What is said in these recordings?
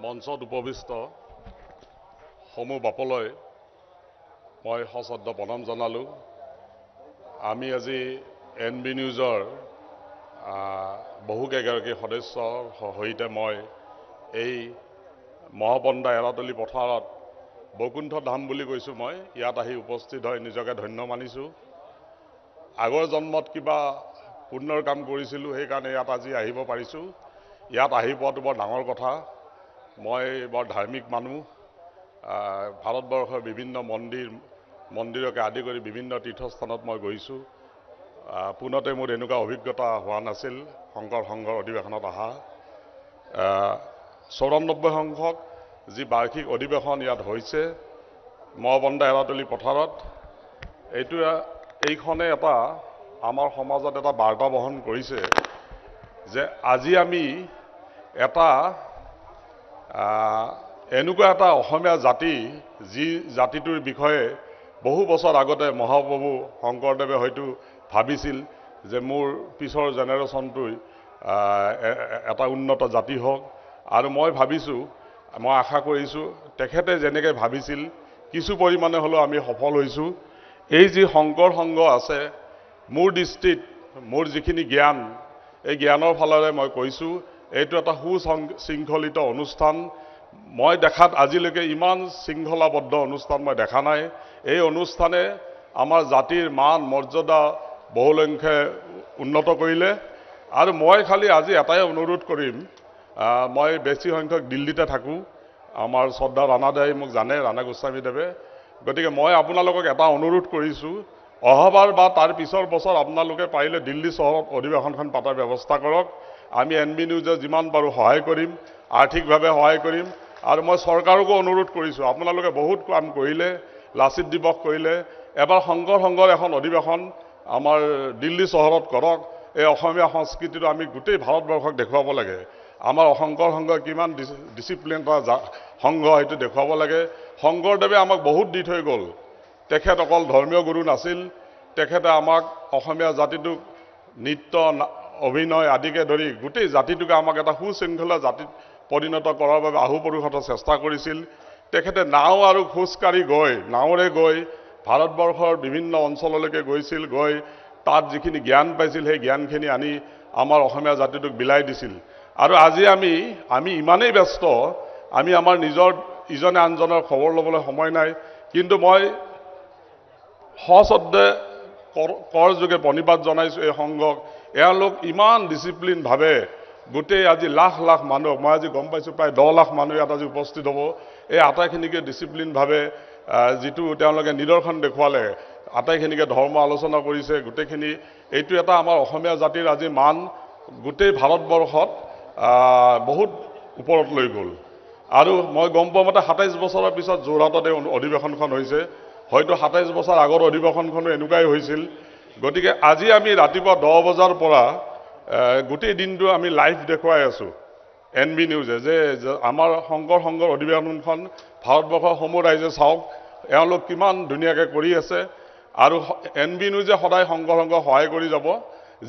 মঞ্চত উপবিষ্ট সমূহ বাপলৈ মই সশ্ৰদ্ধ প্ৰণাম জনালোঁ। আমি আজি NB নিউজৰ বহুকেইগৰাকী সদস্যৰ সৈতে মই এই মহাপন্দা এৰাতলী পথাৰত বৈকুণ্ঠ ধাম বুলি কৈছোঁ। মই ইয়াত আহি উপস্থিত হৈ নিজকে ধন্য মানিছোঁ। আগৰ জন্মত কিবা পুণ্যৰ কাম কৰিছিলোঁ, সেইকাৰণে ইয়াত আজি আহিব পাৰিছোঁ। ইয়াত আহি পোৱাটো বৰ ডাঙৰ কথা। মই বৰ ধাৰ্মিক মানুহ। ভাৰতবৰ্ষৰ বিভিন্ন মন্দিৰকে আদি কৰি বিভিন্ন তীৰ্থস্থানত মই গৈছোঁ। পোনতে মোৰ এনেকুৱা অভিজ্ঞতা হোৱা নাছিল শংকৰ সংঘৰ অধিৱেশনত অহা। 94 সংখ্যক যি বাৰ্ষিক অধিৱেশন ইয়াত হৈছে মহাপন্দা এৰাতলী পথাৰত, এইখনে এটা আমাৰ সমাজত এটা বাৰ্তা বহন কৰিছে যে আজি আমি এটা এনেকুৱা এটা অসমীয়া জাতি, যি জাতিটোৰ বিষয়ে বহু বছৰ আগতে মহাপ্ৰভু শংকৰদেৱে হয়তো ভাবিছিল যে মোৰ পিছৰ জেনেৰেশ্যনটোই এটা উন্নত জাতি হওক। আৰু মই ভাবিছোঁ, মই আশা কৰিছোঁ তেখেতে যেনেকৈ ভাবিছিল কিছু পৰিমাণে হ'লেও আমি সফল হৈছোঁ। এই যি শংকৰ সংঘ আছে, মোৰ দৃষ্টিত মোৰ যিখিনি জ্ঞান, এই জ্ঞানৰ ফালেৰে মই কৈছোঁ এইটো এটা সুশৃংখলিত অনুষ্ঠান। মই দেখাত আজিলৈকে ইমান শৃংখলাবদ্ধ অনুষ্ঠান মই দেখা নাই। এই অনুষ্ঠানে আমাৰ জাতিৰ মান মৰ্যাদা বহুলংখ্যে উন্নত কৰিলে। আৰু মই খালি আজি এটাই অনুৰোধ কৰিম, মই বেছি সংখ্যক দিল্লীতে থাকোঁ। আমাৰ শ্ৰদ্ধা ৰাণাদাই মোক জানে, ৰাণা গোস্বামীদেৱে। গতিকে মই আপোনালোকক এটা অনুৰোধ কৰিছোঁ, অহাবাৰ বা তাৰ পিছৰ বছৰ আপোনালোকে পাৰিলে দিল্লী চহৰত অধিৱেশনখন পাতাৰ ব্যৱস্থা কৰক। আমি NB নিউজে যিমান পাৰোঁ সহায় কৰিম, আৰ্থিকভাৱে সহায় কৰিম। আৰু মই চৰকাৰকো অনুৰোধ কৰিছোঁ, আপোনালোকে বহুত কাম কৰিলে, লাচিত দিৱস কৰিলে, এবাৰ শংকৰ সংঘৰ এখন অধিৱেশন আমাৰ দিল্লী চহৰত কৰক। এই অসমীয়া সংস্কৃতিটো আমি গোটেই ভাৰতবৰ্ষক দেখুৱাব লাগে। আমাৰ শংকৰ সংঘ কিমান ডিচিপ্লিন এটা সংঘ, সেইটো দেখুৱাব লাগে। শংকৰদেৱে আমাক বহুত দি থৈ গ'ল। তেখেত অকল ধৰ্মীয় গুৰু নাছিল, তেখেতে আমাক অসমীয়া জাতিটোক নৃত্য অভিনয় আদিকে ধৰি গোটেই জাতিটোকে আমাক এটা সুশৃংখলা জাতিত পৰিণত কৰাৰ বাবে আহুপৰুষত চেষ্টা কৰিছিল। তেখেতে নাও আৰু খোজকাঢ়ি নাৱেৰে গৈ ভাৰতবৰ্ষৰ বিভিন্ন অঞ্চললৈকে গৈছিল। গৈ তাত যিখিনি জ্ঞান পাইছিল সেই জ্ঞানখিনি আনি আমাৰ অসমীয়া জাতিটোক বিলাই দিছিল। আৰু আজি আমি ইমানেই ব্যস্ত, আমি আমাৰ নিজৰ ইজনে আনজনৰ খবৰ ল'বলৈ সময় নাই। কিন্তু মই সশ্ৰদ্ধে কৰযোগে প্ৰণিপাত জনাইছোঁ এই সংঘক। এওঁলোক ইমান ডিচিপ্লিনভাৱে গোটেই আজি লাখ লাখ মানুহ, মই আজি গম পাইছোঁ প্ৰায় 10 লাখ মানুহ ইয়াত আজি উপস্থিত হ'ব। এই আটাইখিনিকে ডিচিপ্লিনভাৱে যিটো তেওঁলোকে নিদৰ্শন দেখুৱালে, আটাইখিনিকে ধৰ্ম আলোচনা কৰিছে গোটেইখিনি। এইটো এটা আমাৰ অসমীয়া জাতিৰ আজি মান গোটেই ভাৰতবৰ্ষত বহুত ওপৰত লৈ গ'ল। আৰু মই গম পোৱা মতে 27 বছৰৰ পিছত যোৰহাটত এই অধিৱেশনখন হৈছে। হয়তো 27 বছৰ আগৰ অধিৱেশনখনো এনেকুৱাই হৈছিল। গতিকে আজি আমি ৰাতিপুৱা 10 বজাৰ পৰা গোটেই দিনটো আমি লাইভ দেখুৱাই আছোঁ NB নিউজে, যে আমাৰ শংকৰ সংঘৰ অধিৱেশনখন ভাৰতবৰ্ষৰ সমূহ ৰাইজে চাওক, এওঁলোক কিমান ধুনীয়াকৈ কৰি আছে। আৰু NB নিউজে সদায় শংকৰ সংঘক সহায় কৰি যাব।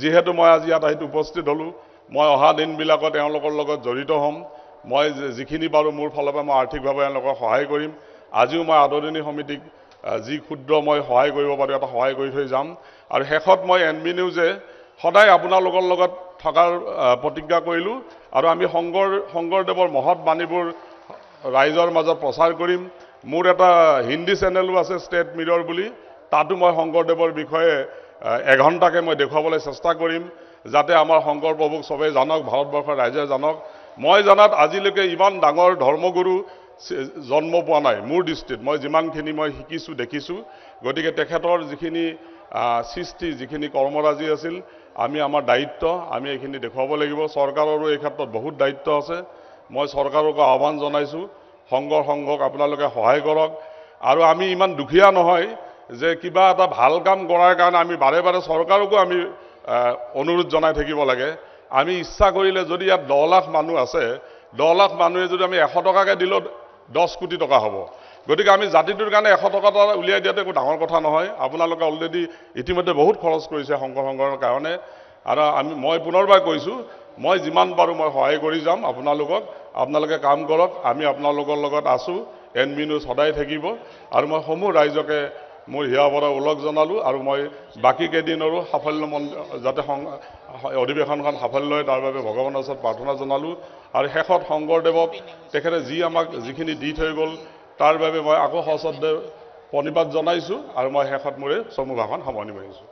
যিহেতু মই আজি ইয়াত আহি উপস্থিত হ'লোঁ, মই অহা দিনবিলাকত এওঁলোকৰ লগত জড়িত হ'ম। মই যিখিনি পাৰোঁ মোৰ ফালৰ পৰা মই আৰ্থিকভাৱে এওঁলোকক সহায় কৰিম। আজিও মই আদৰণি সমিতিক যি ক্ষুদ্ৰ মই সহায় কৰিব পাৰোঁ এটা সহায় কৰি থৈ যাম। আৰু শেষত মই NB নিউজে সদায় আপোনালোকৰ লগত থকাৰ প্ৰতিজ্ঞা কৰিলোঁ। আৰু আমি শংকৰদেৱৰ মহৎ বাণীবোৰ ৰাইজৰ মাজত প্ৰচাৰ কৰিম। মোৰ এটা হিন্দী চেনেলো আছে, ষ্টেট মিৰৰ বুলি। তাতো মই শংকৰদেৱৰ বিষয়ে এঘণ্টাকৈ মই দেখুৱাবলৈ চেষ্টা কৰিম, যাতে আমাৰ শংকৰ প্ৰভুক চবেই জানক, ভাৰতবৰ্ষৰ ৰাইজে জানক। মই জনাত আজিলৈকে ইমান ডাঙৰ ধৰ্মগুৰু জন্ম পোৱা নাই মোৰ দৃষ্টিত, মই যিমানখিনি মই শিকিছোঁ দেখিছোঁ। গতিকে তেখেতৰ যিখিনি সৃষ্টি, যিখিনি কৰ্মৰাজি আছিল, আমাৰ দায়িত্ব, আমি এইখিনি দেখুৱাব লাগিব। চৰকাৰৰো এই ক্ষেত্ৰত বহুত দায়িত্ব আছে। মই চৰকাৰকো আহ্বান জনাইছোঁ, শংকৰ সংঘক আপোনালোকে সহায় কৰক। আৰু আমি ইমান দুখীয়া নহয় যে কিবা এটা ভাল কাম কৰাৰ কাৰণে আমি বাৰে বাৰে চৰকাৰকো আমি অনুৰোধ জনাই থাকিব লাগে। আমি ইচ্ছা কৰিলে যদি ইয়াত 10 লাখ মানুহ আছে, 10 লাখ মানুহে যদি আমি 100 টকাকৈ দিলেও 10 কোটি টকা হ'ব। গতিকে আমি জাতিটোৰ কাৰণে 100 টকা এটা উলিয়াই দিয়াটো একো ডাঙৰ কথা নহয়। আপোনালোকে অলৰেডি ইতিমধ্যে বহুত খৰচ কৰিছে শংকৰ সংঘৰ কাৰণে। আৰু মই পুনৰবাৰ কৈছোঁ মই যিমান পাৰোঁ মই সহায় কৰি যাম আপোনালোকক আপোনালোকে কাম কৰক আমি আপোনালোকৰ লগত আছোঁ এনবি নিউজ সদায় থাকিব আৰু মই সমূহ ৰাইজকে মোৰ হিয়া ভৰা ওলগ জনালোঁ আৰু মই বাকী কেইদিনৰো সাফল্য যাতে অধিৱেশনখন সাফল্য হয় তাৰ বাবে ভগৱানৰ ওচৰত প্ৰাৰ্থনা জনালোঁ আৰু শেষত শংকৰদেৱক তেখেতে যি আমাক যিখিনি দি থৈ গ'ল তাৰ বাবে মই আকৌ সশ্ৰদ্ধে প্ৰণিপাত জনাইছোঁ আৰু মই শেষত মোৰে চমু ভাষণ সামৰণি মাৰিছোঁ।